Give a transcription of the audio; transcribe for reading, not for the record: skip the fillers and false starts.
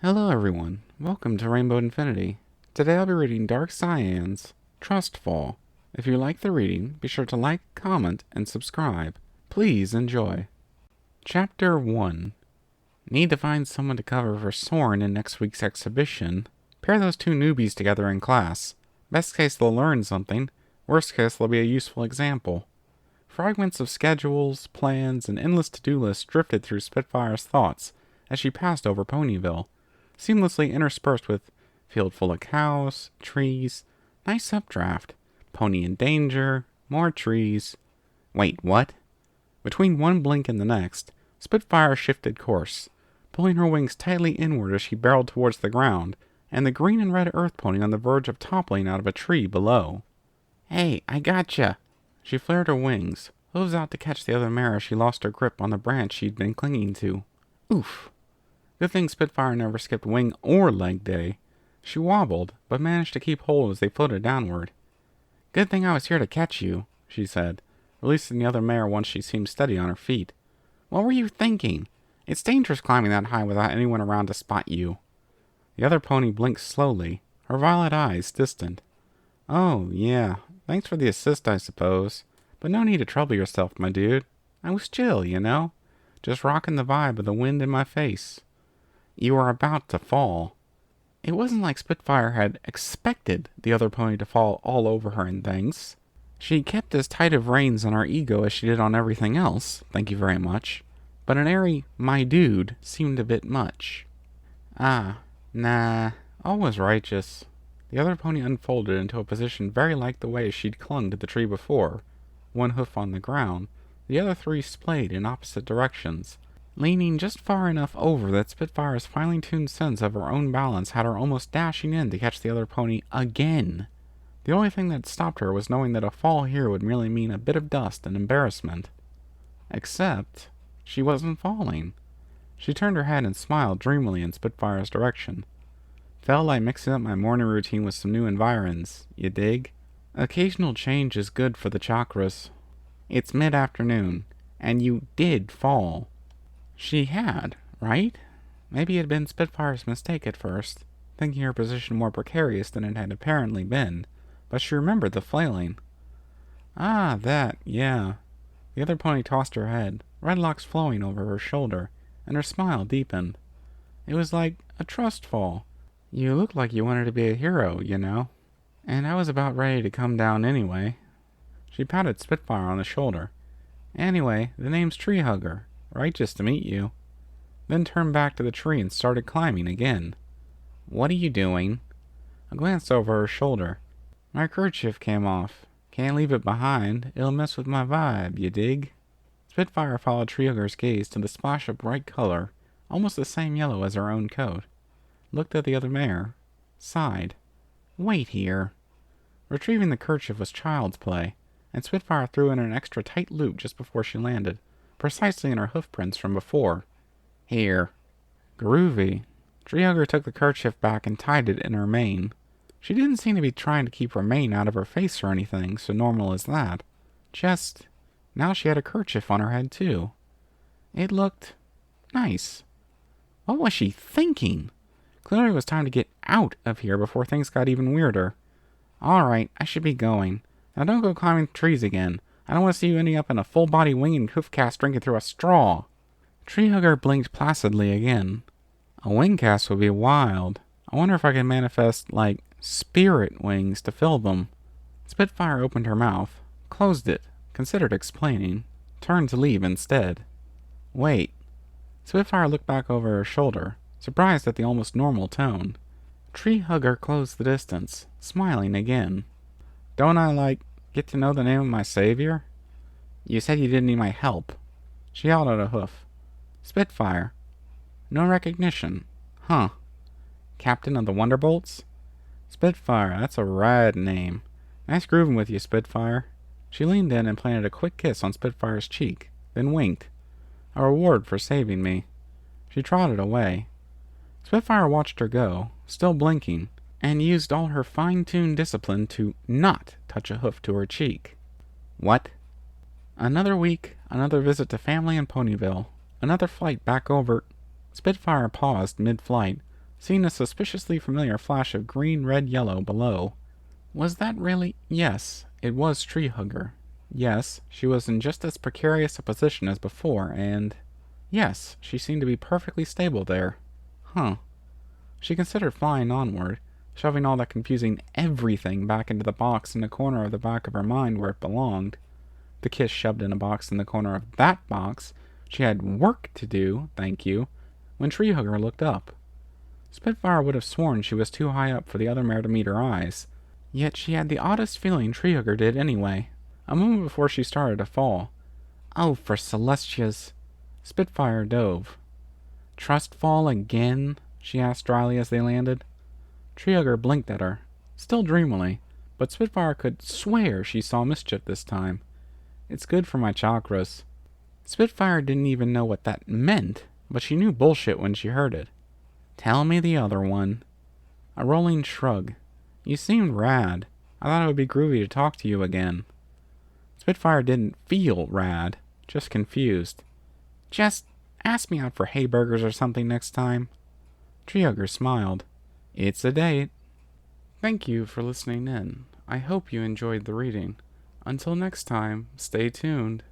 Hello everyone, welcome to Rainbow Infinity. Today I'll be reading Darkcyan's Trustfall. If you like the reading, be sure to like, comment, and subscribe. Please enjoy. Chapter 1. Need to find someone to cover for Soren in next week's exhibition. Pair those two newbies together in class. Best case they'll learn something, worst case they'll be a useful example. Fragments of schedules, plans, and endless to-do lists drifted through Spitfire's thoughts as she passed over Ponyville, seamlessly interspersed with field full of cows, trees, nice updraft, pony in danger, more trees. Wait, what? Between one blink and the next, Spitfire shifted course, pulling her wings tightly inward as she barreled towards the ground, and the green and red earth pony on the verge of toppling out of a tree below. Hey, I gotcha! She flared her wings, hooves out to catch the other mare as she lost her grip on the branch she'd been clinging to. Oof! Good thing Spitfire never skipped wing or leg day. She wobbled, but managed to keep hold as they floated downward. Good thing I was here to catch you, she said, releasing the other mare once she seemed steady on her feet. What were you thinking? It's dangerous climbing that high without anyone around to spot you. The other pony blinked slowly, her violet eyes distant. Oh, yeah, thanks for the assist, I suppose. But no need to trouble yourself, my dude. I was chill, you know? Just rocking the vibe of the wind in my face. You were about to fall. It wasn't like Spitfire had expected the other pony to fall all over her and things. She kept as tight of reins on her ego as she did on everything else, thank you very much. But an airy, my dude, seemed a bit much. Ah, nah, all was righteous. The other pony unfolded into a position very like the way she'd clung to the tree before, one hoof on the ground, the other three splayed in opposite directions, leaning just far enough over that Spitfire's finely tuned sense of her own balance had her almost dashing in to catch the other pony again. The only thing that stopped her was knowing that a fall here would merely mean a bit of dust and embarrassment. Except, she wasn't falling. She turned her head and smiled dreamily in Spitfire's direction. Felt like mixing up my morning routine with some new environs, you dig? Occasional change is good for the chakras. It's mid-afternoon, and you did fall. She had, right? Maybe it had been Spitfire's mistake at first, thinking her position more precarious than it had apparently been, but she remembered the flailing. Ah, that, yeah. The other pony tossed her head, red locks flowing over her shoulder, and her smile deepened. It was like a trust fall. You looked like you wanted to be a hero, you know. And I was about ready to come down anyway. She patted Spitfire on the shoulder. Anyway, the name's Tree Hugger. Righteous to meet you. Then turned back to the tree and started climbing again. What are you doing? I glanced over her shoulder. My kerchief came off. Can't leave it behind. It'll mess with my vibe, you dig? Spitfire followed Tree Hugger's gaze to the splash of bright color, almost the same yellow as her own coat. Looked at the other mare. Sighed. Wait here. Retrieving the kerchief was child's play, and Spitfire threw in an extra tight loop just before she landed, precisely in her hoofprints from before. Here. Groovy. Treehugger took the kerchief back and tied it in her mane. She didn't seem to be trying to keep her mane out of her face or anything so normal as that. Just, now she had a kerchief on her head too. It looked nice. What was she thinking? Clearly it was time to get out of here before things got even weirder. Alright, I should be going. Now don't go climbing trees again. I don't want to see you ending up in a full-body winged hoof cast drinking through a straw. Treehugger blinked placidly again. A wing cast would be wild. I wonder if I can manifest, like, spirit wings to fill them. Spitfire opened her mouth, closed it, considered explaining, turned to leave instead. Wait. Spitfire looked back over her shoulder, surprised at the almost normal tone. Treehugger closed the distance, smiling again. Don't I, get to know the name of my savior? You said you didn't need my help. She held out a hoof. Spitfire. No recognition. Huh. Captain of the Wonderbolts? Spitfire, that's a rad name. Nice grooving with you, Spitfire. She leaned in and planted a quick kiss on Spitfire's cheek, then winked. A reward for saving me. She trotted away. Spitfire watched her go, still blinking, and used all her fine-tuned discipline to not touch a hoof to her cheek. What? Another week, another visit to family in Ponyville, another flight back over... Spitfire paused mid-flight, seeing a suspiciously familiar flash of green, red, yellow below. Was that really? Yes, it was Tree Hugger. Yes, she was in just as precarious a position as before, and yes, she seemed to be perfectly stable there. Huh. She considered flying onward, shoving all that confusing everything back into the box in the corner of the back of her mind where it belonged. The kiss shoved in a box in the corner of that box. She had work to do, thank you, when Tree Hugger looked up. Spitfire would have sworn she was too high up for the other mare to meet her eyes, yet she had the oddest feeling Tree Hugger did anyway, a moment before she started to fall. Oh, for Celestia's... Spitfire dove. Trust fall again? She asked dryly as they landed. Tree Hugger blinked at her, still dreamily, but Spitfire could swear she saw mischief this time. It's good for my chakras. Spitfire didn't even know what that meant, but she knew bullshit when she heard it. Tell me the other one. A rolling shrug. You seemed rad. I thought it would be groovy to talk to you again. Spitfire didn't feel rad, just confused. Just ask me out for hay burgers or something next time. Tree Hugger smiled. It's a date. Thank you for listening in. I hope you enjoyed the reading. Until next time, stay tuned.